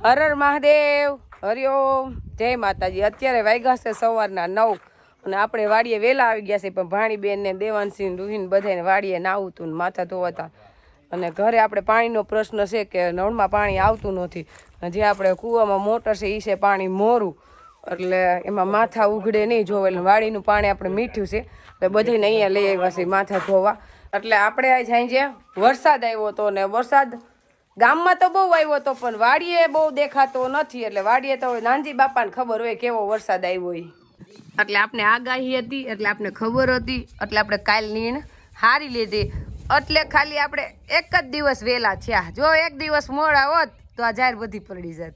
હર હર મહાદેવ, હરિઓમ, જય માતાજી। અત્યારે વાગ્યા છે સવારના 9 અને આપણે વાડીએ વહેલા આવી ગયા છે, પણ ભાણીબેન ને દેવાંશી રૂહીન બધાને વાડીએ નાવું હતું ને માથા ધોવાતા અને ઘરે આપણે પાણીનો પ્રશ્ન છે કે નળમાં પાણી આવતું નથી। જે આપણે કૂવામાં મોટર છે એ છે પાણી મોરું, એટલે એમાં માથા ઉઘડે નહીં જોવે, એટલે વાડીનું પાણી આપણે મીઠું છે એટલે બધાને અહીંયા લઈ આવ્યા છે માથા ધોવા। એટલે આપણે આ સાંજે વરસાદ આવ્યો હતો ને વરસાદ ગામમાં તો બહુ આવ્યો હતો, પણ વાડીએ બહુ દેખાતો નથી, એટલે વાડીએ તો નાનજી બાપાને ખબર હોય કેવો વરસાદ આવ્યો હોય। એટલે આપણે આગાહી હતી, એટલે આપણે ખબર હતી, એટલે આપણે કાલ નીણ હારી લીધી, એટલે ખાલી આપણે એક જ દિવસ વહેલા થયા। જો એક દિવસ મોડા હોત તો આ જાહેર બધી પડી જાત।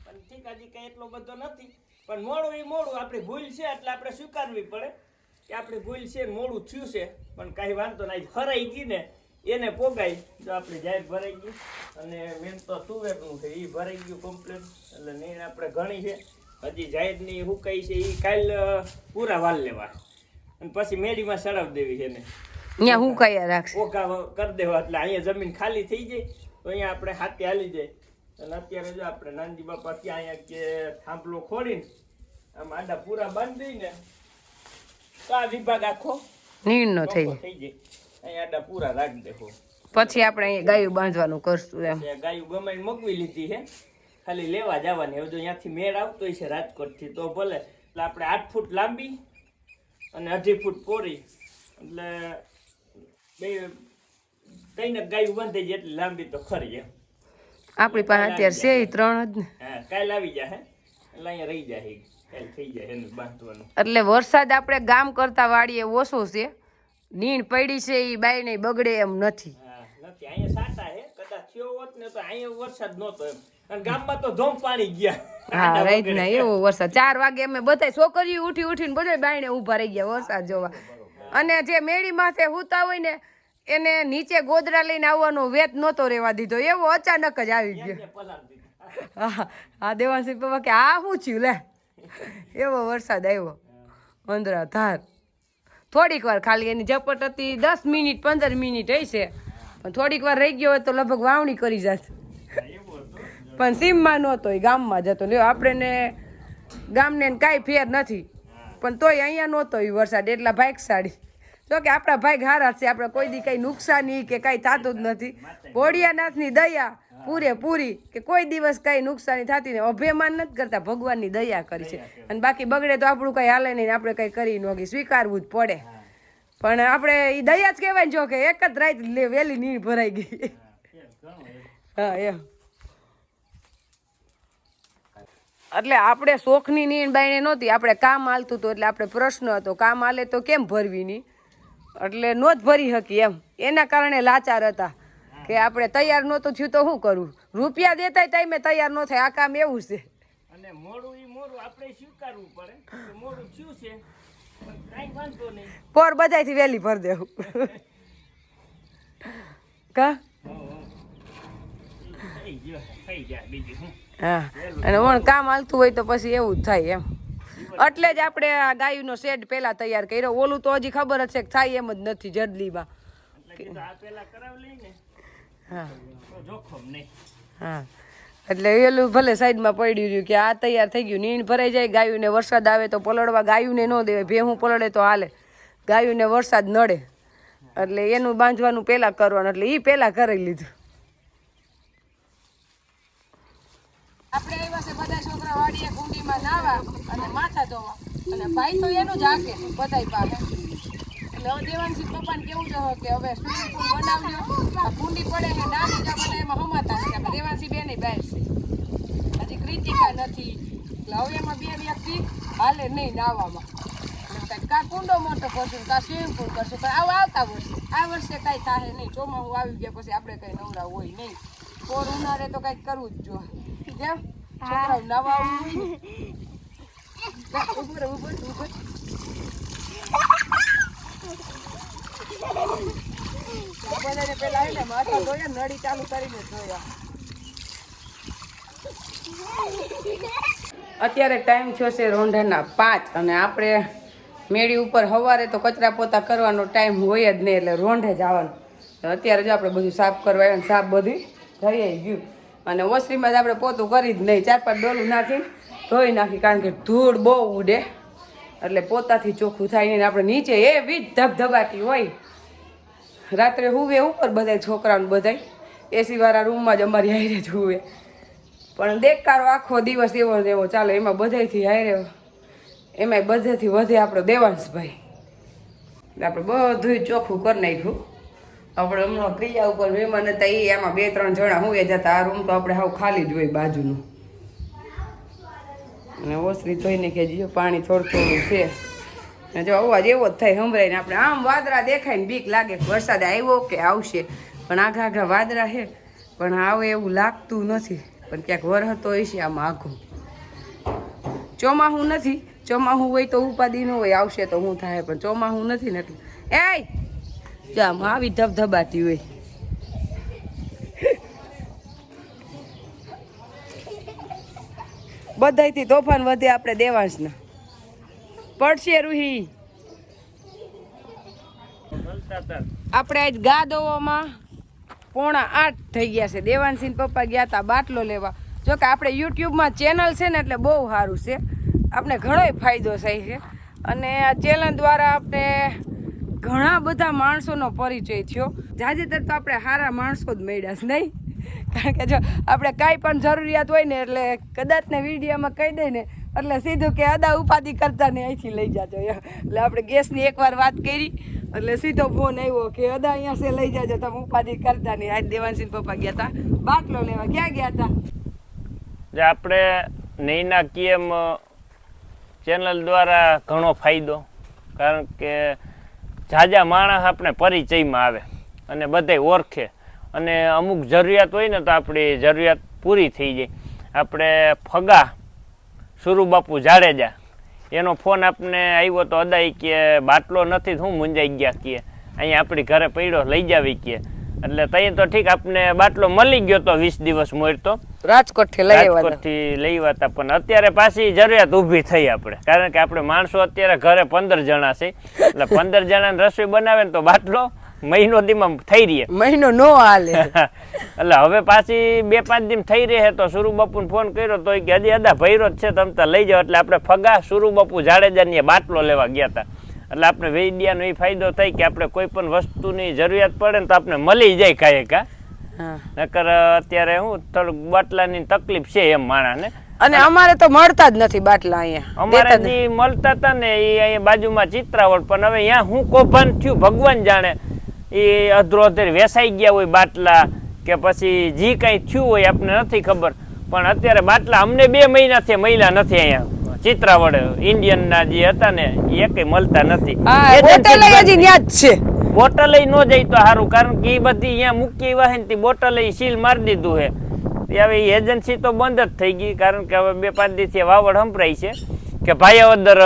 પણ ઠીક, હજી કઈ એટલો બધો નથી, પણ મોડું એ મોડું આપણી ભૂલ છે, એટલે આપણે સ્વીકારવી પડે કે આપણી ભૂલ છે, મોડું થયું છે, પણ કાંઈ વાંધો નહીં, હરાઈ ગઈ ને એને પોગાય। જો આપણી જાહેર ભરાઈ ગઈ અને મેન તો તુવેરનું છે એ ભરાઈ ગયું કમ્પ્લીટ, એટલે નીણ આપણે ઘણી છે, હજી જાહેરની હુકાઈ છે એ કાલ પૂરા વાલ લેવા અને પછી મેડીમાં સડાવી દેવી છે ને અહીંયા હું કયા રાખશે ઓઘા કરી દેવા, એટલે અહીંયા જમીન ખાલી થઈ જાય તો અહીંયા આપણે હાથે હાલી જાય। અને અત્યારે જો આપણે નાનજી બાપા ત્યાં અહીંયા કે થાંભલો ખોડીને આમ આડા પૂરા બાંધી દઈને તો આ વિભાગ આખો નીણનો થઈ જાય, અહીંયા આડા પૂરા રાખી દેખો, પછી આપણે અહીંયા ગાયું બાંધવાનું કરશું। એમ ગાયું ગમે મગવી લીધી છે, ખાલી લેવા જવાની। હવે જો અહીંયાથી મેળ આવતો છે રાજકોટથી તો ભલે, એટલે આપણે 8 ફૂટ લાંબી અને 2.5 ફૂટ પહોળી, એટલે બે કઈને ગાયું બાંધી જાય એટલી લાંબી તો ખરી એમ। આપણી પાસે અત્યારે છે ઈ 3 જ ને। હા, કાલ આવી જાય એટલે અહીંયા રહી જાય, કાલ થઈ જાય એનું બાંધવાનું। એટલે વરસાદ આપણે ગામ કરતા વાડીએ ઓછો છે, નીણ પડી છે એ બાઈને બગડે એમ નથી। નથી, અહીંયા સાટા હે, કદાચ થયો હોત ને તો અહીંયા વરસાદ નહોતો એમ, અને ગામમાં તો ધોમ પાણી ગયા। હા, રાઈટ ના એવો વરસાદ 4 વાગે અમે બધા છોકરીઓ ઉઠીને બધા બાયણે ઊભા રહી ગયા વરસાદ જોવા। અને જે મેળી માથે હુતા હોય ને એને નીચે ગોદરા લઈને આવવાનો વેત નહોતો રહેવા દીધો, એવો અચાનક જ આવી ગયો। હા, દેવાંશી પપ્પા કે આ શું થયું લે, એવો વરસાદ આવ્યો અંદરા ધાર। થોડીક વાર ખાલી એની ઝપટ હતી, 10 મિનિટ 15 મિનિટ હશે, પણ થોડીક વાર રહી ગયો હોય તો લગભગ વાવણી કરી જાત, પણ સીમમાં નહોતો, એ ગામમાં જતો। લ્યો આપણે ગામને કાંઈ ફેર નથી, પણ તોય અહીંયા નહોતો એ વરસાદ, એટલા ભાગશાળી। જો કે આપણા ભાગ હારા છે, આપણે કોઈ દી કંઈ નુકસાની કે કાંઈ થતું જ નથી। ભોળિયાનાથની દયા પૂરેપૂરી કે કોઈ દિવસ કાંઈ નુકસાની થતી નહીં, અભિમાન નથી કરતા, ભગવાનની દયા કરી છે। અને બાકી બગડે તો આપણું કંઈ હાલે નહીં, આપણે કંઈ કરી ન સ્વીકારવું જ પડે, પણ આપણે એ દયા જ કહેવાય ને। જો કે એક જ રાત વહેલી નીણ ભરાઈ ગઈ। હા, એમ એટલે આપણે શોખની નીણ બાઈને નહોતી, આપણે કામ હાલતું હતું, એટલે આપણે પ્રશ્ન હતો કામ હાલે તો કેમ ભરવી નહીં, એટલે નો જ ભરી શકી એમ, એના કારણે લાચાર હતા કે આપણે તૈયાર નહોતું થયું તો શું કરવું, રૂપિયા દેતા ટાઈમે તૈયાર ન થાય, આ કામ એવું છે। અને મોડું ઈ મોડું આપણે સ્વીકારવું પડે કે મોડું થયું છે, પણ કાંઈ વાંધો નહીં, પોર બધાયથી વહેલી ભરી દેવું કા થઈ જાય બીજું શું। હા, અને ઓણ કામ હાલતું હોય તો પછી એવું જ થાય એમ, એટલે જ આપણે આ ગાયુંનો શેડ પહેલા તૈયાર કર્યો। ઓલું તો હજી ખબર જ છે કે થાય એમ જ નથી જલ્દીમાં। હા જોખમ નહીં। હા, એટલે એલું ભલે સાઈડમાં પડ્યું રહ્યું કે આ તૈયાર થઈ ગયું, નીણ ભરાઈ જાય, ગાયુંને વરસાદ આવે તો પલળવા ગાયુંને ન દેવાય, ભેહું પલળે તો હાલે, ગાયુંને વરસાદ નડે, એટલે એનું બાંધવાનું પહેલાં કરવાનું, એટલે એ પહેલાં કરી લીધું। આપણે આવ્યા છે બધા છોકરા વાડીએ કુંડીમાં નાવા અને માથા ધોવા, અને ભાઈ તો એનું જ હાકે બધાય પાસે, એટલે હવે દેવાંશી પપ્પાને કેવું છે કે હવે સ્વિમિંગ પુલ બનાવ્યો, આ કુંડી પડે છે નાની જા બધા એમાં હમાતા નથી, આપણે દેવાંશી બેને બહાર છે, હજી કૃતિકા નથી, એટલે હવે એમાં 2 વ્યક્તિ હાલે નહીં નાવામાં, કા કુંડો મોટો કરશું કા સ્વિમિંગ પુલ કરશું, પણ આવું આવતા વર્ષે, આ વર્ષે કાંઈ થાય નહીં, ચોમાસું આવી ગયા પછી આપણે કંઈ નવરા હોય નહીં, પોર ઉનાળે તો કંઈક કરવું જ જોઈએ, કેમ છોકરાઓ નવા આવવું હોય ને પેલા આવીને માથા ધોયા, નળી ચાલુ કરીને ધોયા। અત્યારે ટાઈમ થયો છે રોંઢાના 5 અને આપણે મેળી ઉપર સવારે તો કચરા પોતા કરવાનો ટાઈમ હોય જ નહીં, એટલે રોંઢે જવાનું। અત્યારે જો આપણે બધું સાફ કરવા આવ્યા, સાફ બધું થઈ ગયું, અને ઓસરીમાં જ આપણે પોતું કરી જ નહીં, 4-5 ડોલું નાખીને ધોઈ નાખી, કારણ કે ધૂળ બહુ ઉડે એટલે પોતાથી ચોખ્ખું થાય નહીં. આપણે નીચે એવી જ ધબધબાટી હોય. રાત્રે હુવે ઉપર બધા છોકરાઓને બધાય એસીવાળા રૂમમાં જ અમારી હારે જ હુવે, પણ દેખારો આખો દિવસ એવો ને એવો ચાલે. એમાં બધાથી હારે, એમાંય બધેથી વધે આપણો દેવાંશભાઈ. એટલે આપણે બધું ચોખ્ખું કરી નાખ્યું. આપણે હમણાં પ્રિયા ઉપર મહેમાન હતા, એ એમાં 2-3 જણા હુએ જતા. આ રૂમ તો આપણે હાવ ખાલી જ હોય બાજુનું. અને ઓસરી જોઈને કે જો પાણી થોડું થોડું છે, ને જો અવાજ એવો જ થાય સંભળાય ને. આપણે આમ વાદળા દેખાય ને બીક લાગે કે વરસાદ આવ્યો કે આવશે, પણ આઘા આઘા વાદળા છે પણ આવે એવું લાગતું નથી. પણ ક્યાંક વરહતો હોય છે આમાં આઘું. ચોમાસું નથી, ચોમાસું હોય તો ઉપાધિ ન હોય, આવશે તો શું થાય, પણ ચોમાસું નથી ને એટલે એ આમ આવી ધબધબાતી હોય. બધાયથી તોફાન વધે આપણે દેવાંશના. પડશે રૂહી. આપણે આજ ગાદોવામાં 7:45 થઈ ગયા છે. દેવાંશીન પપ્પા ગયા હતા બાટલો લેવા. જો કે આપણે યુટ્યુબમાં ચેનલ છે ને એટલે બહુ સારું છે, આપણે ઘણોય ફાયદો થાય છે. અને આ ચેનલ દ્વારા આપણે ઘણા બધા માણસોનો પરિચય થયો. જાજેતર તો આપણે સારા માણસો જ મળ્યા છે નહીં, કારણ કે જો આપણે કાંઈ પણ જરૂરિયાત હોય ને એટલે કદાચ ને વિડીયોમાં કહી દઈએ ને એટલે સીધું કે અદા ઉપાધિ કરતા ને અહીંથી લઈ જાજો. એટલે આપણે ગેસની એકવાર વાત કરી એટલે સીધો ફોન આવ્યો કે અદા અહીંયા છે લઈ જાજો, તમે ઉપાધિ કરતા નહીં. આજ દેવાંશી પપ્પા ગયા હતા બાટલો લેવા. ક્યાં ગયા હતા? જે આપણે નૈના કેમ ચેનલ દ્વારા ઘણો ફાયદો, કારણ કે ઝાઝા માણસ આપણે પરિચયમાં આવે અને બધાય ઓળખે, અને અમુક જરૂરિયાત હોય ને તો આપણી જરૂરિયાત પૂરી થઈ જાય. આપણે ફગા સુરુબાપુ જાડેજા, એનો ફોન આપણે આવ્યો તો અદાઈ કે બાટલો નથી, હું મૂંઝાઈ ગયા કે અહીંયા આપણી ઘરે પડ્યો લઈ જાવી કે. એટલે ત્યાં તો ઠીક આપણે બાટલો મળી ગયો તો 20 દિવસ મોરતો રાજકોટથી લઈ આવ્યા, પણ અત્યારે પાછી જરૂરિયાત ઊભી થઈ આપણે, કારણ કે આપણે માણસો અત્યારે ઘરે 15 જણા છે. એટલે 15 જણાને રસોઈ બનાવે ને તો બાટલો મહિનો દીમાં થઈ રહે, મહિનો નો હાલે. એટલે હવે પાછી 2-5 દિન થઈ રહે. તો સુરુબાપુને ફોન કર્યો તો કે હજી અદા ભૈરો જ છે, તમે તો લઈ જાઓ. એટલે આપણે ફગા સુરુબાપુ જાડેજાની બાટલો લેવા ગયા હતા. એટલે આપણે વેડિયાનો એ ફાયદો થાય કે આપણે કોઈ પણ વસ્તુની જરૂરિયાત પડે ને તો આપણે મળી જાય કાંઈ કા. નકર અત્યારે હું થોડુંક બાટલાની તકલીફ છે એમ માણસને. અને અમારે તો મળતા જ નથી બાટલા અહીંયા. અમારે જે મળતા હતા ને એ અહીંયા બાજુમાં ચિત્રાવડ, પણ હવે અહીંયા હું કૌભાંડ થયું ભગવાન જાણે. એ અધરો અધર વેસાઈ ગયા હોય બાટલા કે પછી જે કાંઈ થયું હોય આપણે નથી ખબર. પણ અત્યારે બાટલા અમને 2 મહિનાથી મળ્યા નથી અહીંયા ચિત્રાવડ. ઇન્ડિયનના જે હતા ને એ કંઈ મળતા નથી. બોટલ ન જાય તો સારું, કારણ કે એ બધી અહીંયા મૂકી એવા છે ને બોટલ સીલ મારી દીધું છે. હવે એજન્સી તો બંધ જ થઈ ગઈ, કારણ કે હવે 2-5 દિવસથી વાવડ સંભળાય છે કે ભાઈઓદર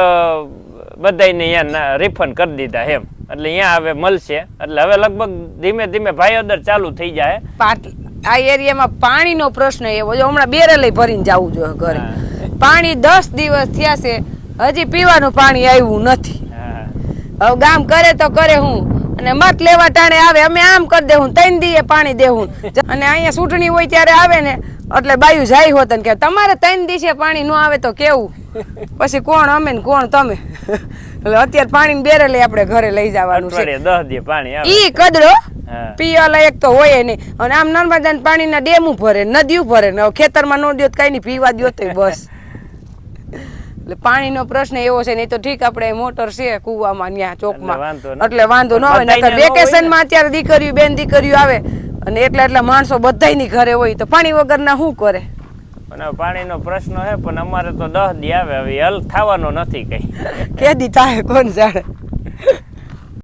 બધાને અહીંયા રિફંડ કરી દીધા એમ. એટલે અહીંયા હવે મળશે. એટલે હવે લગભગ ધીમે ધીમે ભાઈઓદર ચાલુ થઈ જાય. આ એરિયામાં પાણીનો પ્રશ્ન એવો છે, હમણાં બેરલ ભરીને જવું જોઈએ ઘરે. પાણી 10 દિવસ થયા છે, હજી પીવાનું પાણી આવ્યું નથી. હવે ગામ કરે તો કરે હું, અને મત લેવા ટાણે આવે અમે આમ કરી દેવું, 3 દીએ પાણી દેવું. અને અહીંયા ચૂંટણી હોય ત્યારે આવે ને એટલે બાયું જાય હોત ને કે તમારે 3 દિવસે પાણી ન આવે તો કેવું, પછી કોણ અમે ને કોણ તમે. એટલે અત્યારે પાણી બેરેલે આપણે ઘરે લઈ જવાનું છે. 10 દી પાણી આવે ઈ કદડો પીવા લાયક તો હોય નહીં. અને આમ નર્મદા પાણીના ડેમું ભરે, નદીઓ ભરે ને ખેતરમાં નો દો કઈ નહીં, પીવા દો તો બસ. એટલે પાણીનો પ્રશ્ન એવો છે. નહીં તો ઠીક આપણે મોટર છે કુવામાં ત્યાં ચોકમાં, એટલે વાંધો ન આવે. નકર વેકેશનમાં અત્યારે દીકરીઓ આવે અને એટલા માણસો બધાયની ઘરે હોય તો પાણી વગરના શું કરે. પણ પાણીનો પ્રશ્ન છે, પણ અમારે તો 10 દી આવે. હવે હલ થવાનો નથી કઈ. કે દી થાય કોણ જાણે.